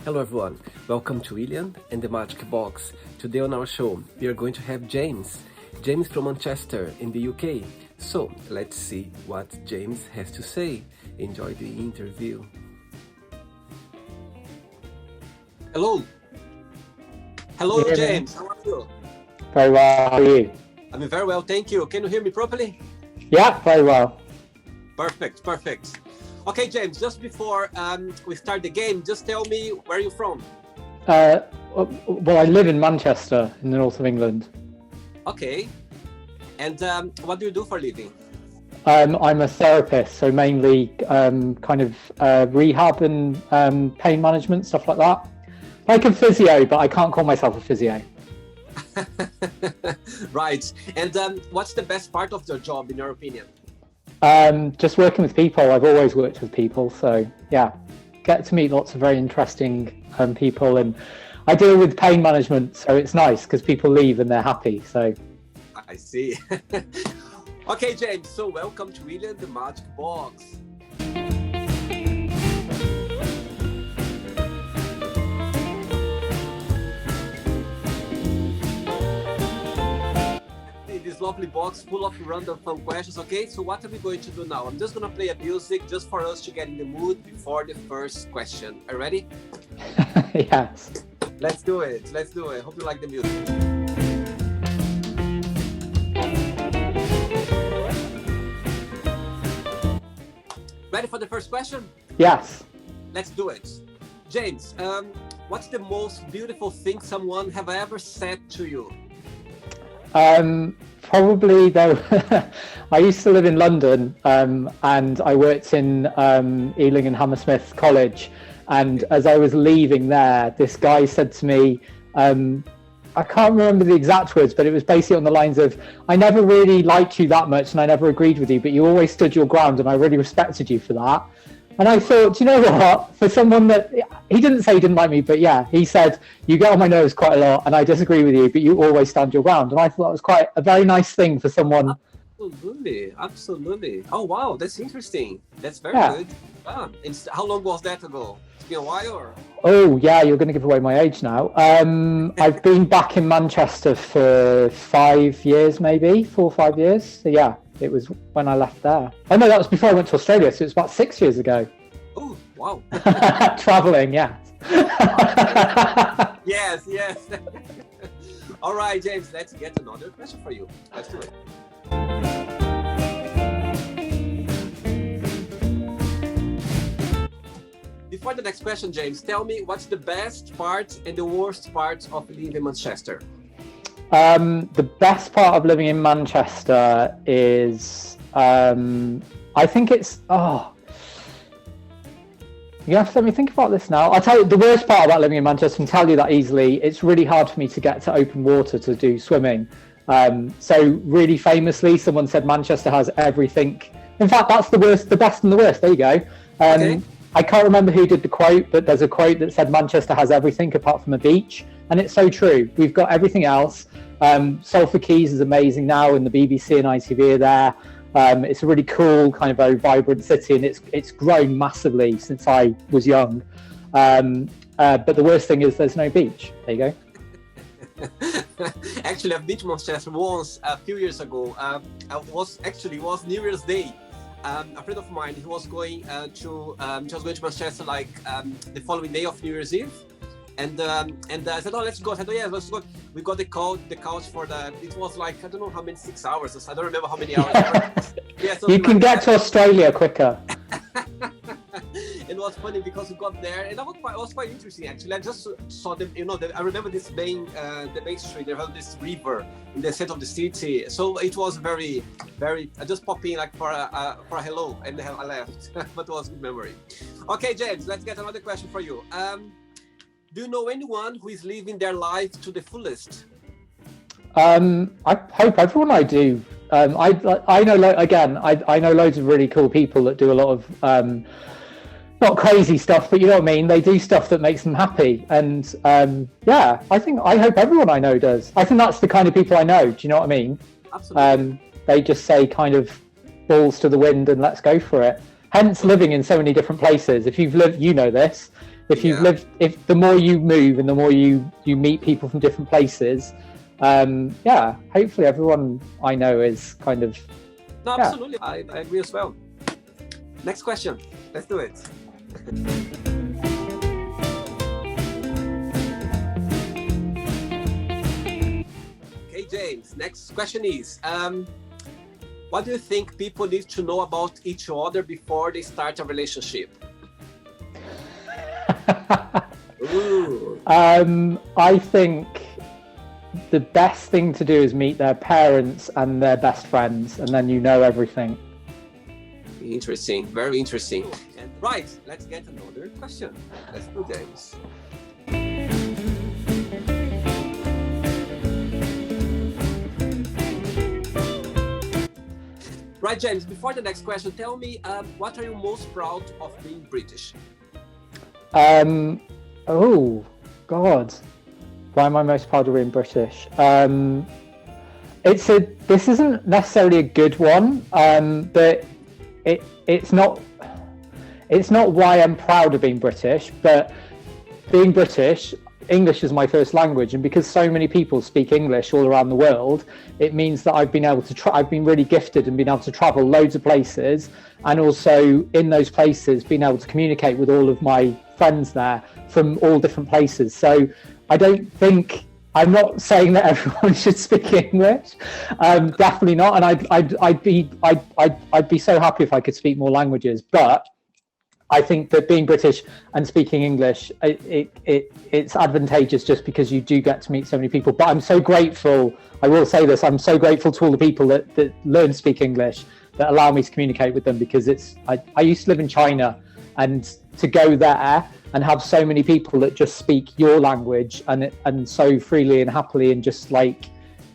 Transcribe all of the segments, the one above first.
Hello everyone, welcome to William and the Magic Box. Today on our show, we are going to have James. James from Manchester in the UK. So, let's see what James has to say. Enjoy the interview. Hello. Hello, Yeah, James. How are you? Very well. How are you? I'm very well, thank you. Can you hear me properly? Yeah, very well. Perfect. Okay, James, just before we start the game, just tell me where you're from. Well, I live in Manchester, in the north of England. Okay. And what do you do for a living? I'm a therapist, so mainly kind of rehab and pain management, stuff like that. Like a physio, but I can't call myself a physio. Right. And what's the best part of your job, in your opinion? Just working with people. I've always worked with people, so yeah, get to meet lots of very interesting people, and I deal with pain management, so it's nice because people leave and they're happy. So I see. Okay, James, so welcome to William the Magic Box. This lovely box full of random fun questions. Okay, so what are we going to do now? I'm just gonna play a music just for us to get in the mood before the first question. Are you ready? yes. Let's do it. Hope you like the music. Ready for the first question? Yes. Let's do it. James, what's the most beautiful thing someone have ever said to you? Probably though. I used to live in London, and I worked in Ealing and Hammersmith College. And as I was leaving there, this guy said to me, I can't remember the exact words, but it was basically on the lines of, I never really liked you that much and I never agreed with you, but you always stood your ground and I really respected you for that. And I thought, you know what, for someone that, he didn't say he didn't like me, but yeah, he said, you get on my nerves quite a lot and I disagree with you, but you always stand your ground. And I thought that was quite a very nice thing for someone. Absolutely. Oh, wow, that's interesting. That's very good. And how long was that ago? It's been a while, or? Oh, yeah, you're going to give away my age now. I've been back in Manchester for 5 years, maybe, 4 or 5 years. So yeah, it was when I left there. Oh no, that was before I went to Australia, so it was about 6 years ago. Oh, wow. Traveling, yeah. Yes. All right, James, let's get another question for you. Let's do it. Before the next question, James, tell me what's the best part and the worst part of living in Manchester? The best part of living in Manchester is, I think it's, you have to let me think about this now. I'll tell you the worst part about living in Manchester, and tell you that easily. It's really hard for me to get to open water to do swimming. So really famously, someone said Manchester has everything. In fact, that's the worst, the best and the worst. There you go. Okay. I can't remember who did the quote, but there's a quote that said Manchester has everything apart from a beach. And it's so true. We've got everything else. Salford Quays is amazing now, and the BBC and ITV are there. It's a really cool, kind of very vibrant city, and it's grown massively since I was young. But the worst thing is there's no beach. There you go. Actually, I've been to Manchester once a few years ago. It was New Year's Day. A friend of mine, he was going to Manchester like the following day of New Year's Eve, and I said, oh, let's go. I said, oh yeah, let's go. We got the couch for the. It was like I don't know how many 6 hours. I don't remember how many hours. Yeah, you can get to Australia quicker. It was funny because we got there, and it was quite interesting actually. I just saw them, I remember this the main street. There was this river in the center of the city, so it was very, very. I just popped in like for a hello, and I left. But it was a good memory. Okay, James, let's get another question for you. Do you know anyone who is living their life to the fullest? I hope everyone I do. I know, I know loads of really cool people that do a lot of not crazy stuff, but you know what I mean? They do stuff that makes them happy. And I hope everyone I know does. I think that's the kind of people I know. Do you know what I mean? Absolutely. They just say kind of balls to the wind and let's go for it. Hence living in so many different places. If you've lived, you know this. If you've Yeah. lived, if the more you move and the more you meet people from different places, yeah, hopefully everyone I know is kind of, No, yeah. absolutely. I agree as well. Next question. Let's do it. Okay, James. Next question is, what do you think people need to know about each other before they start a relationship? Ooh. I think the best thing to do is meet their parents and their best friends, and then you know everything. Interesting, very interesting. And right, let's get another question. Let's do James. Right, James, before the next question, tell me, what are you most proud of being British? Oh, God. Why am I most proud of being British? This isn't necessarily a good one, but it's not why I'm proud of being British, but being British, English is my first language, and because so many people speak English all around the world, it means that I've been able to I've been really gifted and been able to travel loads of places, and also in those places being able to communicate with all of my friends there from all different places. So I don't think, I'm not saying that everyone should speak English, definitely not, and I'd be so happy if I could speak more languages, but I think that being British and speaking English, it's advantageous just because you do get to meet so many people. But I'm so grateful, I will say this, I'm so grateful to all the people that learn to speak English, that allow me to communicate with them, because I used to live in China, and to go there and have so many people that just speak your language and so freely and happily and just like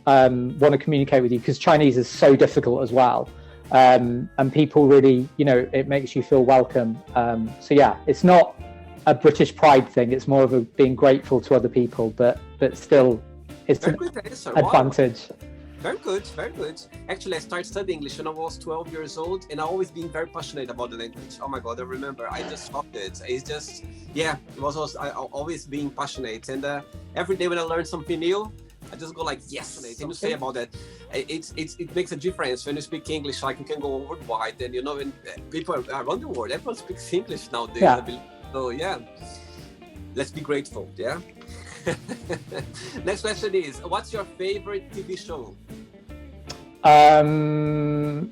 want to communicate with you, because Chinese is so difficult as well. And people really, it makes you feel welcome. So yeah, it's not a British pride thing. It's more of a being grateful to other people, but still, it's an advantage. Wow. Very good, very good. Actually, I started studying English when I was 12 years old, and I always been very passionate about the language. Oh my God, I remember, I just loved it. It's just, yeah, it was also, I always being passionate. And every day when I learn something new, I just go like, yes, and you say about that. It makes a difference when you speak English, like you can go worldwide, and and people around the world, everyone speaks English nowadays. Yeah. So yeah, let's be grateful, yeah? Next question is, what's your favorite TV show?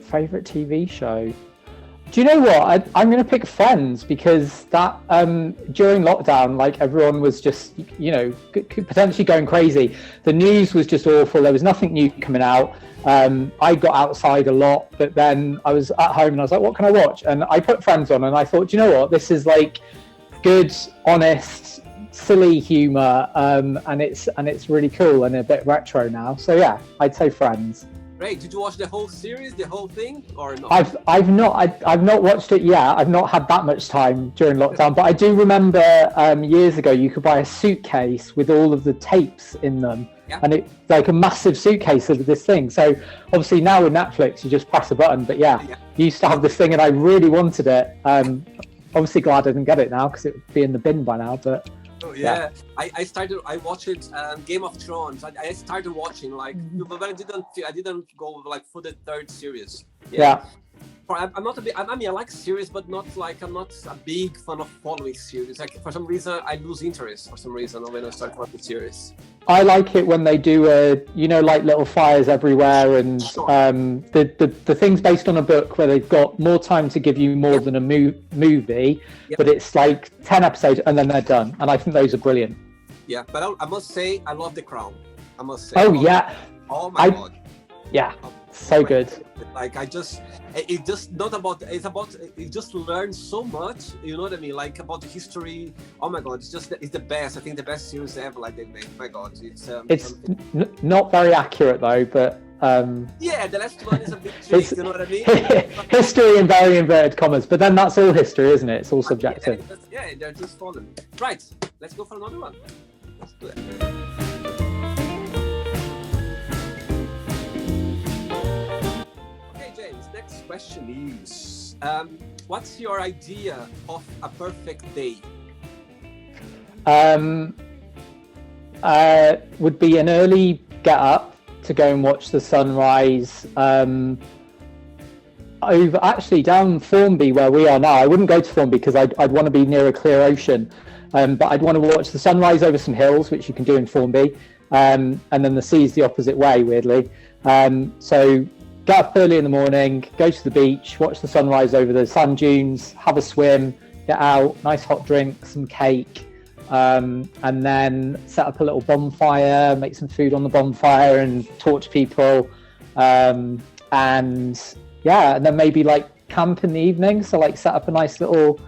Favorite TV show? Do you know what? I'm going to pick Friends, because that during lockdown, like everyone was just, potentially going crazy. The news was just awful. There was nothing new coming out. I got outside a lot, but then I was at home and I was like, what can I watch? And I put Friends on, and I thought, do you know what? This is like good, honest, silly humor, and it's really cool and a bit retro now. So yeah, I'd say Friends. Great. Did you watch the whole series, the whole thing, or not? I've not watched it yet. I've not had that much time during lockdown, but I do remember years ago you could buy a suitcase with all of the tapes in them, yeah. And it like a massive suitcase of this thing. So obviously now with Netflix you just press a button, but yeah. You used to have this thing, and I really wanted it. Obviously glad I didn't get it now, because it would be in the bin by now, but oh, yeah. I watched it, Game of Thrones. I started watching but I didn't go like for the third series. Yeah. I'm not a big, I mean, I like series, but I'm not a big fan of following series. Like for some reason, I lose interest for some reason when I start watching series. I like it when they do like little fires everywhere, and the things based on a book where they've got more time to give you more than a movie, but it's like 10 episodes and then they're done. And I think those are brilliant. Yeah, but I must say, I love The Crown. I must say. Oh yeah. Oh my God. Yeah. So good. Like it's about you just learn so much, you know what I mean, like about the history. Oh my God, it's the best. I think the best series ever, like they made. My God, it's not very accurate though, but yeah, the last one is a bit trick, you know what I mean? History in very inverted commas, but then that's all history, isn't it? It's all subjective. Yeah, they're just fallen. Right, let's go for another one. Let's do it. Next question is, what's your idea of a perfect day? Um, would be an early get up to go and watch the sunrise. Over actually down Formby where we are now. I wouldn't go to Formby because I'd want to be near a clear ocean, but I'd want to watch the sunrise over some hills, which you can do in Formby, and then the sea's the opposite way, weirdly. So get up early in the morning, go to the beach, watch the sunrise over the sand dunes, have a swim, get out, nice hot drink, some cake, and then set up a little bonfire, make some food on the bonfire and talk to people, and then maybe like camp in the evening. So like set up a nice little,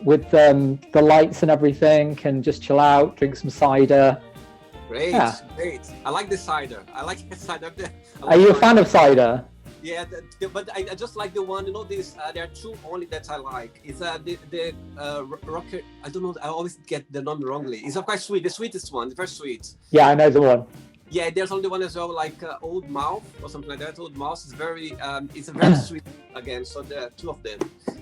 with the lights and everything, and just chill out, drink some cider. Great. I like the cider. I like the cider. Are you a fan of cider? Yeah, but I just like the one. There are two only that I like. It's the rocket. I don't know. I always get the name wrongly. It's quite sweet. The sweetest one. The first sweet. Yeah, I know the one. Yeah, there's only one as well, like Old Mouth or something like that. Old Mouth is it's a very sweet again. So the two of them,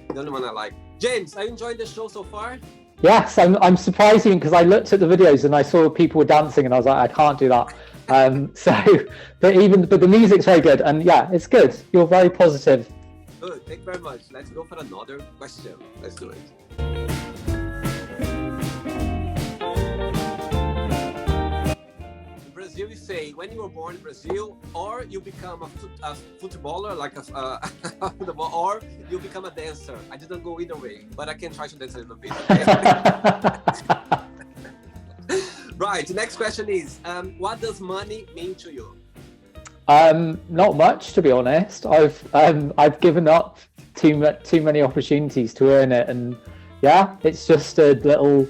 the only one I like. James, are you enjoying the show so far? Yes, I'm surprised even because I looked at the videos and I saw people were dancing and I was like, I can't do that. But the music's very good and yeah, it's good. You're very positive. Good, thank you very much. Let's go for another question. Let's do it. Brazil, you say when you were born in Brazil, or you become a footballer, like a football, or you become a dancer. I didn't go either way, but I can try to dance a little bit. Okay? Right. Next question is, what does money mean to you? Not much, to be honest. I've given up too many opportunities to earn it, and yeah, it's just a little.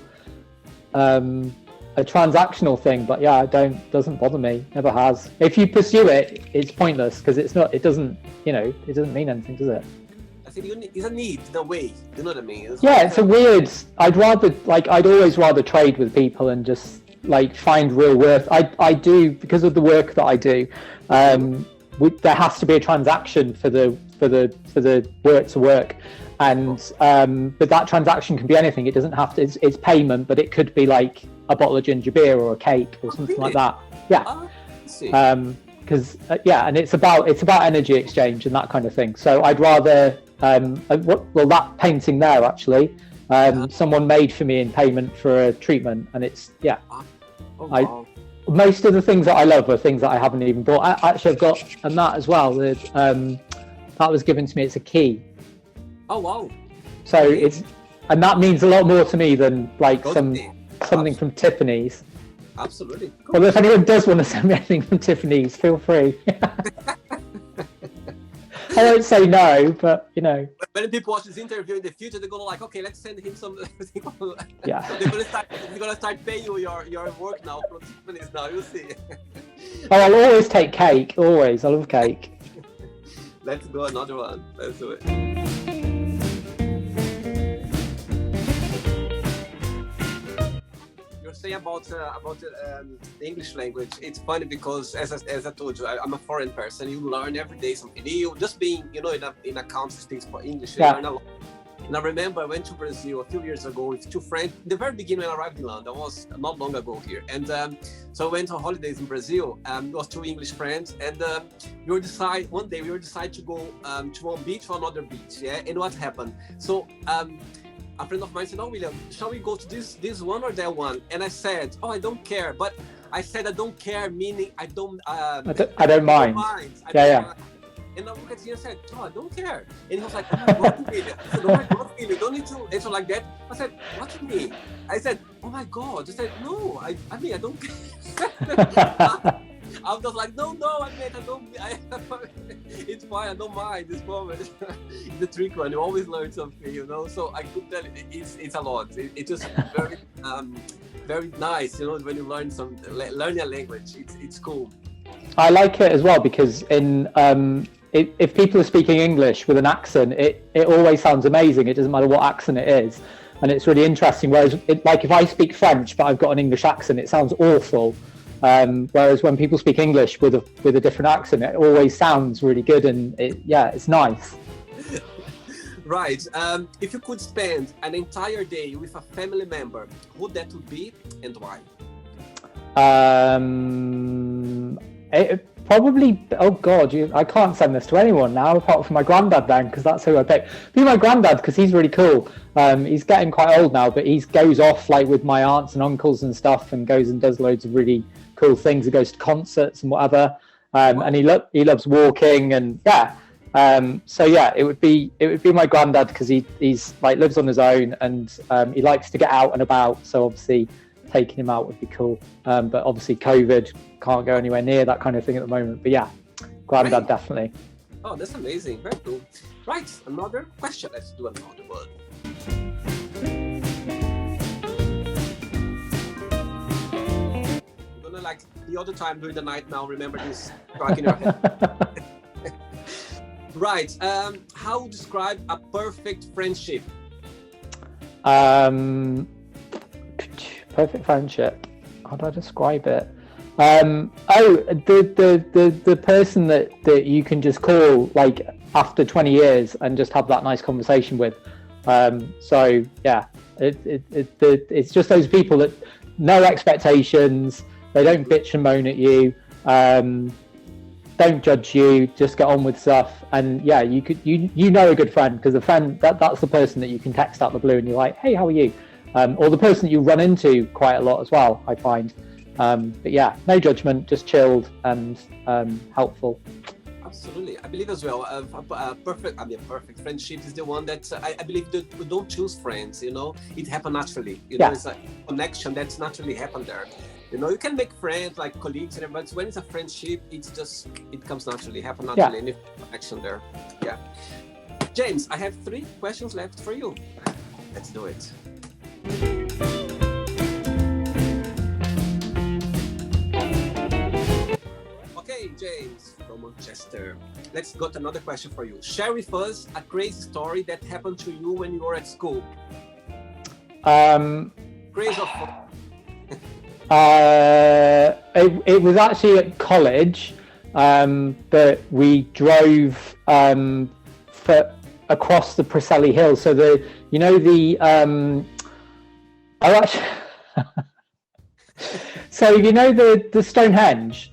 A transactional thing, but yeah, it doesn't bother me. Never has. If you pursue it, it's pointless because it doesn't mean anything, does it? I think it's a need in a way. You know what I mean? It's a weird. I'd always rather trade with people and just like find real worth. I do because of the work that I do. There has to be a transaction for the work to work. And but that transaction can be anything. It doesn't have to. It's payment, but it could be like a bottle of ginger beer or a cake or something like that. Yeah. Because and it's about energy exchange and that kind of thing. So I'd rather that painting there actually, someone made for me in payment for a treatment, and it's wow. Most of the things that I love are things that I haven't even bought. I've got that as well. That was given to me. It's a key. Oh wow! So that means a lot more to me than like something from Tiffany's. Absolutely. Cool. Well, if anyone does want to send me anything from Tiffany's, feel free. I won't say no, but When people watch this interview in the future, they're gonna like, okay, let's send him some. Yeah. They're gonna start paying you your work now from Tiffany's now. You'll see. Oh, I'll always take cake. Always, I love cake. Let's go another one. Let's do it. Saying about the English language, it's funny because as I told you, I'm a foreign person. You learn every day something new. Just being in a country speaks for English, you learn a lot. And I remember I went to Brazil a few years ago with two friends. In the very beginning when I arrived in London, was not long ago here, and so I went on holidays in Brazil. It was two English friends, and one day we were decide to go to one beach or another beach. Yeah, and what happened? So. A friend of mine said, "Oh, William, shall we go to this one or that one?" And I said, "Oh, I don't care." But I said, "I don't care," meaning I don't mind. Yeah. And I looked at him and said, "Oh, I don't care." And he was like, "Oh my God, William." I said, "Oh my God, William, you don't need to answer like that." I said, "What do you mean?" I said, "Oh my God." I said, "No, I don't care." I was just like, no, I don't. It's fine. I don't mind this moment. It's a trick one. You always learn something, So I could tell it's a lot. It's just very, very nice, when you learn a language. It's cool. I like it as well because if people are speaking English with an accent, it always sounds amazing. It doesn't matter what accent it is, and it's really interesting. Whereas, if I speak French but I've got an English accent, it sounds awful. Whereas when people speak English with a different accent, it always sounds really good, and it's nice. Right. If you could spend an entire day with a family member, who that would be and why? Probably, oh God, I can't send this to anyone now apart from my granddad then, because that's who I pick. Be my granddad because he's really cool. He's getting quite old now, but he goes off like with my aunts and uncles and stuff, and goes and does loads of really cool things. He goes to concerts and whatever, and he loves walking and yeah. So yeah, it would be my granddad because he's like lives on his own and he likes to get out and about. So obviously, taking him out would be cool. But obviously, COVID can't go anywhere near that kind of thing at the moment. But yeah, granddad definitely. Oh, that's amazing. Very cool. Right, another question. Let's do another one. I'm gonna like the other time during the night now. Remember this track in your head. Right. How describe a perfect friendship? Perfect friendship. How do I describe it? The person that you can just call like after 20 years and just have that nice conversation with. So yeah, it's just those people that no expectations. They don't bitch and moan at you. Don't judge you. Just get on with stuff. And yeah, you know a good friend because a friend that's the person that you can text out the blue and you're like, hey, how are you? Or the person that you run into quite a lot as well, I find. But yeah, no judgment, just chilled and helpful. Absolutely, I believe as well. A perfect friendship is the one that I believe that we don't choose friends. You know, it happens naturally. You know, it's a connection that's naturally happened there. You know, you can make friends like colleagues and everybody. But when it's a friendship, it comes naturally, happen naturally, and it's connection there. Yeah. James, I have 3 questions left for you. Let's do it. Okay, James from Manchester. Let's got another question for you. Share with us a crazy story that happened to you when you were at school. Crazy or fun? It was actually at college, but we drove across the Preseli Hill. So so you know the Stonehenge.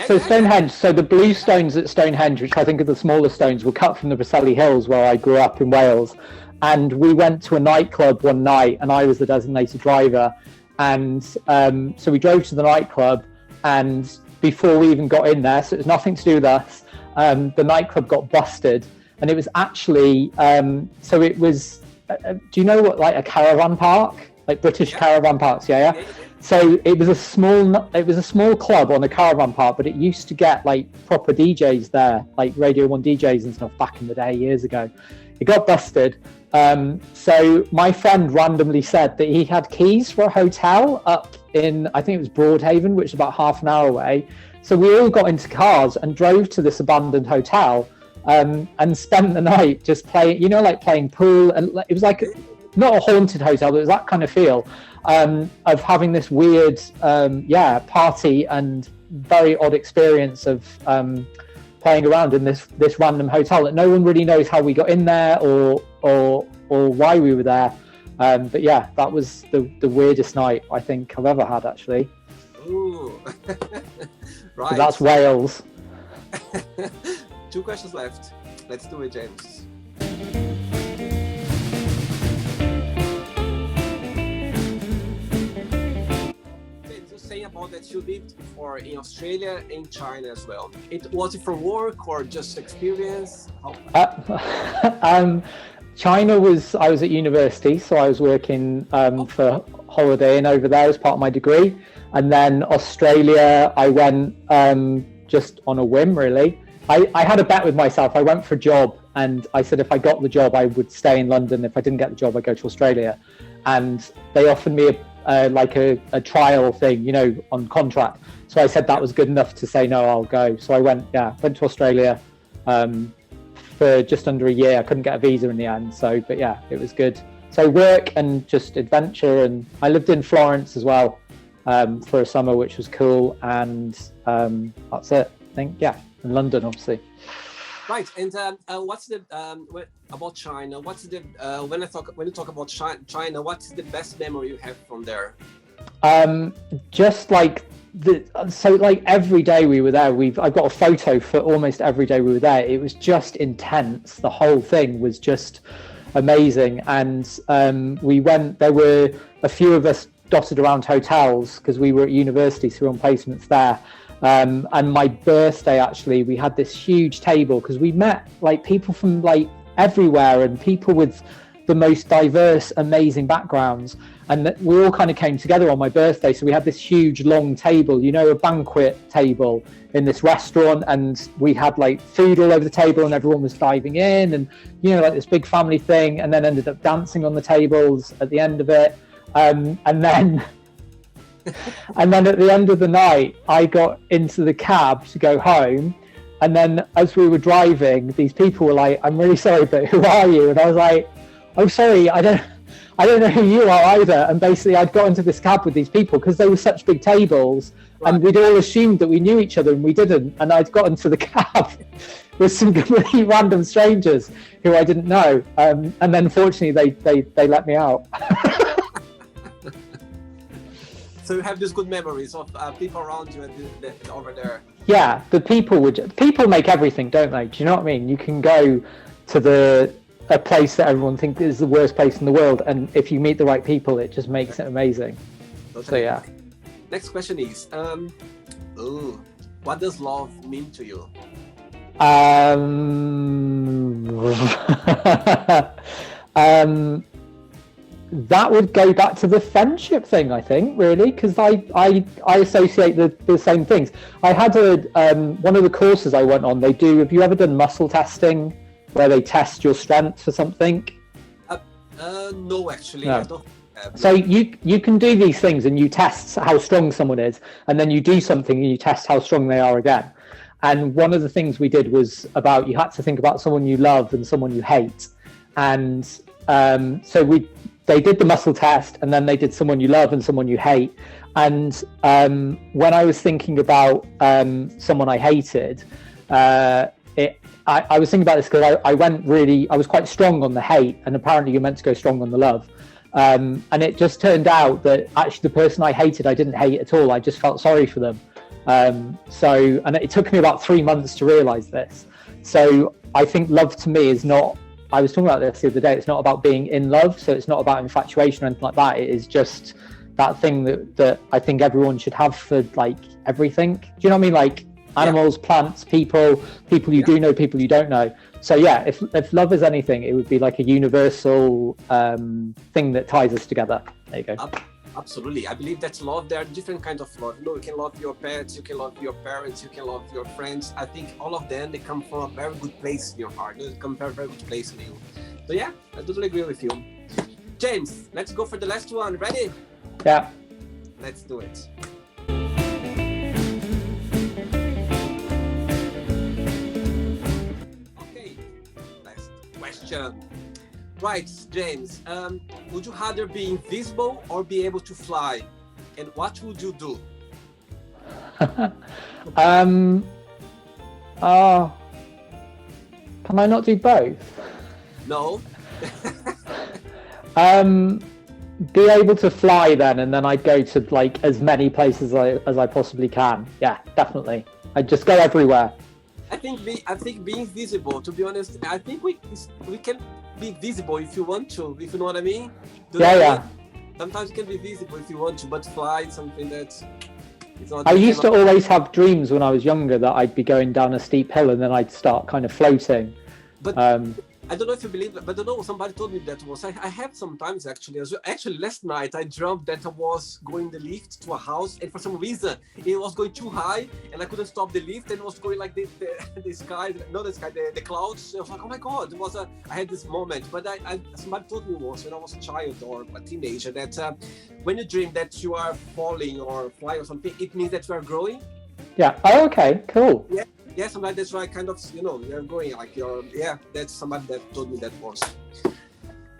Stonehenge. So the blue stones at Stonehenge, which I think are the smaller stones, were cut from the Preseli Hills where I grew up in Wales. And we went to a nightclub one night, and I was the designated driver. And so we drove to the nightclub, and before we even got in there, so it was nothing to do with us, the nightclub got busted. And it was actually, so it was, do you know what, like a caravan park? Like British caravan parks, yeah? So it was a small club on a caravan park, but it used to get like proper DJs there, like Radio 1 DJs and stuff back in the day, years ago. It got busted. So my friend randomly said that he had keys for a hotel up in, I think it was Broadhaven, which is about half an hour away. So we all got into cars and drove to this abandoned hotel, and spent the night just playing, like playing pool. And it was like, not a haunted hotel, but it was that kind of feel, of having this weird, party and very odd experience of, playing around in this random hotel that no one really knows how we got in there or why we were there. But yeah, that was the weirdest night I think I've ever had, actually. Ooh. Right. So that's Wales. 2 questions left. Let's do it, James. Saying about that you lived before in Australia and China as well. Was it for work or just experience? China I was at university, so I was working for holidaying over there as part of my degree. And then Australia, I went just on a whim, really. I had a bet with myself. I went for a job and I said if I got the job, I would stay in London. If I didn't get the job, I'd go to Australia. And they offered me a trial thing, on contract. So I said that was good enough to say, no, I'll go. So I went to Australia for just under a year. I couldn't get a visa in the end. So, but yeah, it was good. So work and just adventure. And I lived in Florence as well for a summer, which was cool. And that's it, I think. Yeah, in London, obviously. Right, and what's the about China? What's the when you talk about China, what's the best memory you have from there? Just like so like every day we were there, I've got a photo for almost every day we were there. It was just intense. The whole thing was just amazing. And we went, there were a few of us dotted around hotels because we were at university, so we were on placements there. And my birthday, actually, we had this huge table because we met like people from like everywhere and people with the most diverse, amazing backgrounds. And we all kind of came together on my birthday. So we had this huge long table, you know, a banquet table in this restaurant. And we had like food all over the table and everyone was diving in and, you know, like this big family thing, and then ended up dancing on the tables at the end of it. And then at the end of the night, I got into the cab to go home. And then as we were driving, these people were like, "I'm really sorry, but who are you?" And I was like, "Oh, sorry, I don't know who you are either." And basically I'd got into this cab with these people because they were such big tables, right. And we'd all assumed that we knew each other and we didn't. And I'd got into the cab with some completely random strangers who I didn't know. And then fortunately they let me out. So you have these good memories of people around you over there. Yeah, the people make everything, don't they? Do you know what I mean? You can go to a place that everyone thinks is the worst place in the world, and if you meet the right people, it just makes it amazing. Okay. So yeah. Next question is, what does love mean to you? That would go back to the friendship thing, I think, really, because I associate the same things. I had one of the courses I went on, have you ever done muscle testing, where they test your strength for something? No, actually. No. I don't have. So you can do these things and you test how strong someone is, and then you do something and you test how strong they are again. And one of the things we did was about, you had to think about someone you love and someone you hate. And so they did the muscle test, and then they did someone you love and someone you hate. And when I was thinking about someone I hated, I was thinking about this because I was quite strong on the hate, and apparently you're meant to go strong on the love. And it just turned out that actually the person I hated, I didn't hate at all. I just felt sorry for them. And it took me about 3 months to realize this. So I think love to me is not, I was talking about this the other day, it's not about being in love. So it's not about infatuation or anything like that. It is just that thing that I think everyone should have for like everything. Do you know what I mean? Like animals, plants, people you do know, people you don't know. So yeah, if love is anything, it would be like a universal thing that ties us together. There you go. Absolutely. I believe that love, there are different kinds of love. You know, you can love your pets, you can love your parents, you can love your friends. I think all of them, they come from a very good place in your heart. They come from a very good place in you. So yeah, I totally agree with you. James, let's go for the last one. Ready? Yeah. Let's do it. Okay, last question. Right, James, would you rather be invisible or be able to fly? And what would you do? Can I not do both? No. Be able to fly then, and then I'd go to like as many places as I possibly can. Yeah, definitely. I'd just go everywhere. I think being visible, to be honest, I think we can be visible if you want to, if you know what I mean. Yeah. Sometimes you can be visible if you want to, but fly is something that is not. I used to always have dreams when I was younger that I'd be going down a steep hill and then I'd start kind of floating. But I don't know if you believe it, but I don't know, somebody told me that was, I have sometimes actually, last night I dreamt that I was going the lift to a house, and for some reason it was going too high and I couldn't stop the lift, and it was going like the sky, not the sky, the clouds. I was like, oh my God, I had this moment, but somebody told me once when I was a child or a teenager that when you dream that you are falling or flying or something, it means that you are growing. Yeah. Oh, okay, cool. Yeah. Yeah, somebody that's right, kind of, you're going like that's somebody that told me that once.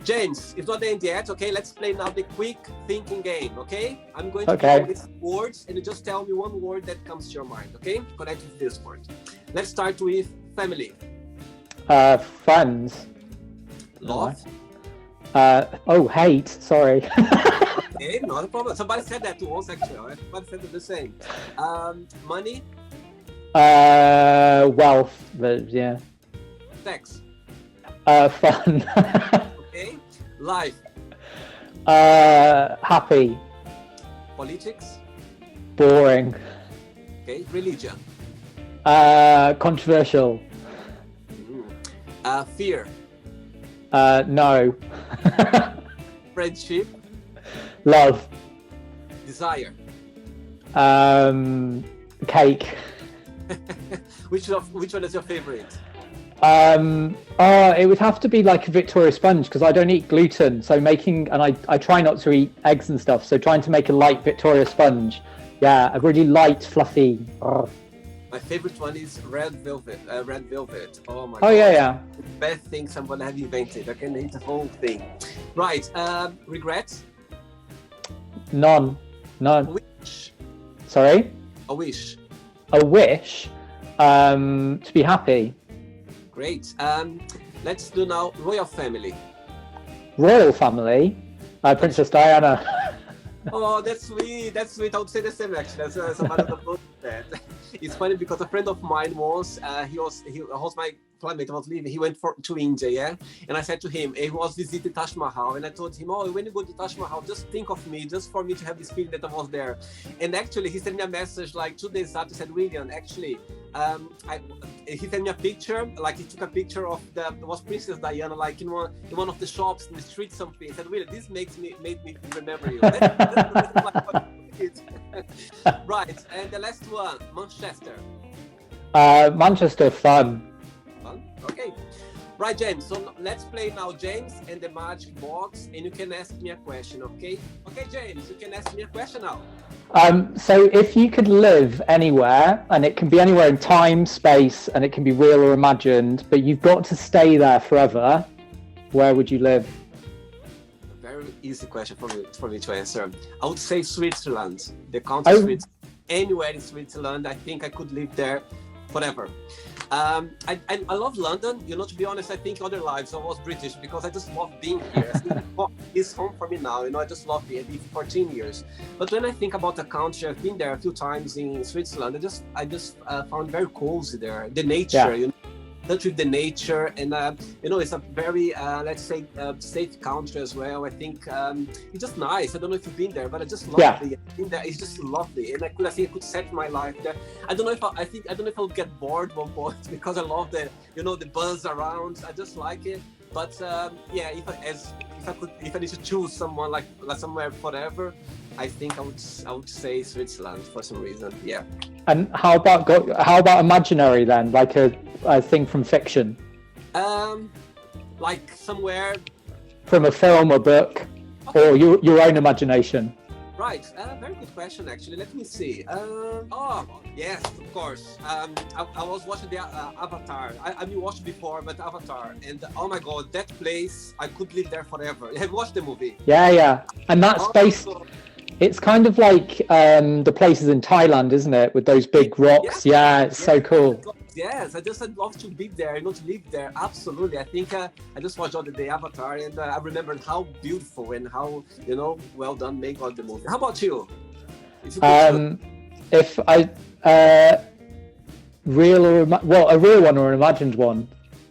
James, it's not the end yet, okay? Let's play now the quick thinking game, okay? I'm going to give you these words and you just tell me one word that comes to your mind, okay? Connect with this word. Let's start with family. Friends. Love. Hate. Sorry. Okay, not a problem. Somebody said that to us actually. Right? Somebody said the same. Money. Wealth. But yeah. Sex. Fun. Okay. Life. Happy. Politics. Boring. Okay. Religion. Controversial. Fear. No. Friendship. Love. Desire. Cake. Which one is your favorite? It would have to be like a Victoria sponge because I don't eat gluten. So I try not to eat eggs and stuff. So trying to make a light Victoria sponge. Yeah, a really light, fluffy. My favorite one is red velvet. Red velvet. Oh my Oh god. yeah. The best thing someone have invented. I can eat the whole thing. Right. Regrets. None. A wish. Sorry. A wish. A wish. To be happy. Great. Let's do now royal family. Royal family. Princess Diana. Oh, that's sweet. That's sweet. I would say the same actually. That's somebody that that. It's funny because a friend of mine he was my playmate. I was leaving. He went to India, yeah. And I said to him, he was visiting Taj Mahal, and I told him, oh, when you go to Taj Mahal, just think of me, just for me to have this feeling that I was there. And actually, he sent me a message like 2 days after. Said, William, actually, he sent me a picture. Like he took a picture of was Princess Diana, like in one of the shops in the street, something. He said, William, this made me remember you. Right, and the last one, Manchester. Manchester, fun. Okay. Right, James. So let's play now, James, and the magic box, and you can ask me a question, okay? Okay, James, you can ask me a question now. So if you could live anywhere, and it can be anywhere in time, space, and it can be real or imagined, but you've got to stay there forever, where would you live? Very easy question for me to answer. I would say Switzerland, the country Switzerland. Anywhere in Switzerland, I think I could live there forever. I love London. To be honest, I think other lives I was British because I just love being here. It's home for me now. I just love being 14 years. But when I think about the country, I've been there a few times in Switzerland. I just found very cozy there. The nature, touch with the nature, and it's a very let's say safe country as well. I think it's just nice. I don't know if you've been there, but I just love it. Been there, it's just lovely, and I could set my life there. I don't know if I'll get bored one point because I love the the buzz around. I just like it. But if I need to choose someone like somewhere forever, I think I would say Switzerland for some reason. Yeah. And how about imaginary then, like a thing from fiction? Like somewhere from a film or book, or your own imagination. Right, very good question actually. Let me see. Yes, of course. I was watching the Avatar. I watched before, but Avatar, and oh my god, that place, I could live there forever. Have you watched the movie? Yeah, and that space. It's kind of like the places in Thailand, isn't it? With those big rocks. Yeah, it's so cool. Yes, I'd love to be there, to live there. Absolutely. I think I just watched the Avatar, and I remembered how beautiful and how well done made the movie. How about you? If I real or a real one or an imagined one?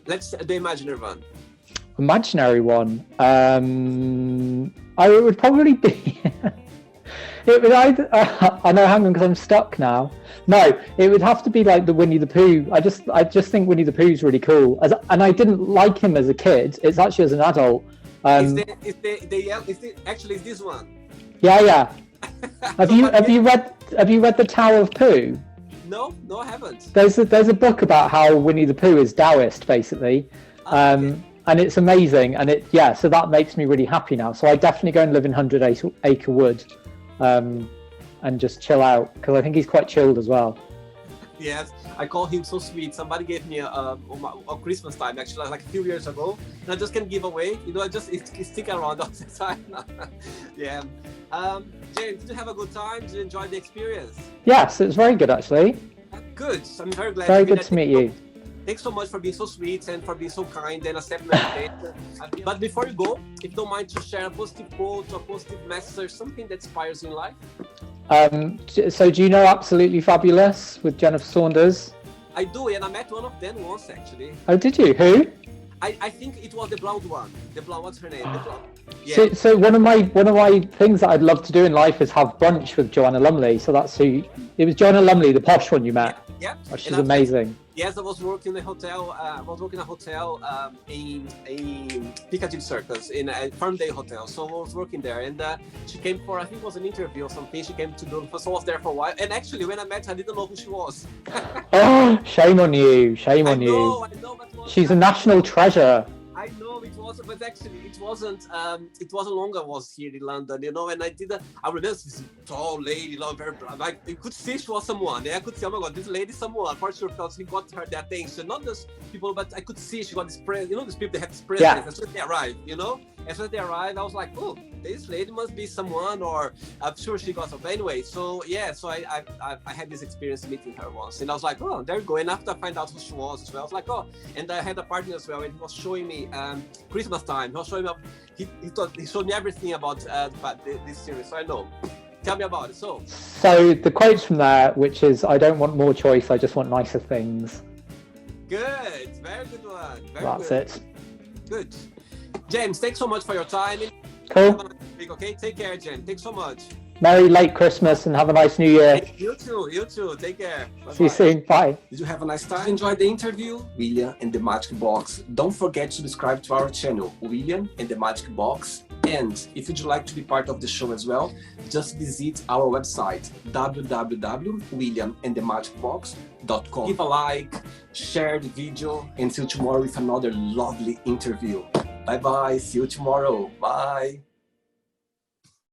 Let's the imaginary one. Imaginary one. I would probably be. It would either. I know, hang on, because I'm stuck now. No, it would have to be like the Winnie the Pooh. I just think Winnie the Pooh's really cool. And I didn't like him as a kid. It's actually as an adult. Is this one? Yeah. Have you read The Tower of Pooh? No, I haven't. There's a book about how Winnie the Pooh is Taoist, basically. Okay. And it's amazing, and so that makes me really happy now. So I definitely go and live in 100 Acre Wood. And just chill out, because I think he's quite chilled as well. Yes, I call him so sweet. Somebody gave me a Christmas time, actually, like a few years ago, and I just can't give away. I just stick around all the time. Yeah. James, did you have a good time? Did you enjoy the experience? Yes, it was very good, actually. Good. I'm very glad. Very good to meet you. Thanks so much for being so sweet and for being so kind and accepting my invitation. But before you go, if you don't mind to share a positive quote or positive message, something that inspires you in life. So do you know Absolutely Fabulous with Jennifer Saunders? I do, and I met one of them once actually. Oh, did you? Who? I think it was the blonde one. The blonde, what's her name? The blonde. Yeah. So one of my things that I'd love to do in life is have brunch with Joanna Lumley. So that's who. It was Joanna Lumley, the posh one you met. Yeah. Oh, she's amazing. Yes, I was working in a hotel. I was working in a hotel in Piccadilly Circus in a Farmdale Hotel. So I was working there, and she came for, I think it was an interview or something. She came to do. So I was there for a while. And actually, when I met her, I didn't know who she was. Oh, shame on you! Shame on you. I know, but she's a national treasure. I know it was, but actually it wasn't long I was here in London, you know, and I remember this tall lady, you know, very, like, you could see she was someone, yeah, I could see, oh my God, this lady is someone, for sure, because he got her the attention, not just people, but I could see she got this presence, you know, these people, they have this presence, Yeah. as soon as they arrived, you know, as soon as they arrived, I was like, oh, this lady must be someone, or I'm sure she got something. Anyway, so yeah, so I had this experience meeting her once, and I was like, oh, there you go. And after I find out who she was as well, I was like, oh, and I had a partner as well, and he was showing me Christmas time. He was showing me, he showed me everything about this series, so I know. Tell me about it. So the quotes from there, which is, I don't want more choice, I just want nicer things. Good, very good one. That's it. Good. James, thanks so much for your time. Cool. Have a nice week, okay? Take care, James. Thanks so much. Merry late Christmas and have a nice New Year. You too. Take care. Bye-bye. See you soon. Bye. Did you have a nice time? Enjoyed the interview? William and the Magic Box. Don't forget to subscribe to our channel, William and the Magic Box. And if you'd like to be part of the show as well, just visit our website, www.williamandthemagicbox.com. Give a like, share the video, and see you tomorrow with another lovely interview. Bye-bye. See you tomorrow. Bye.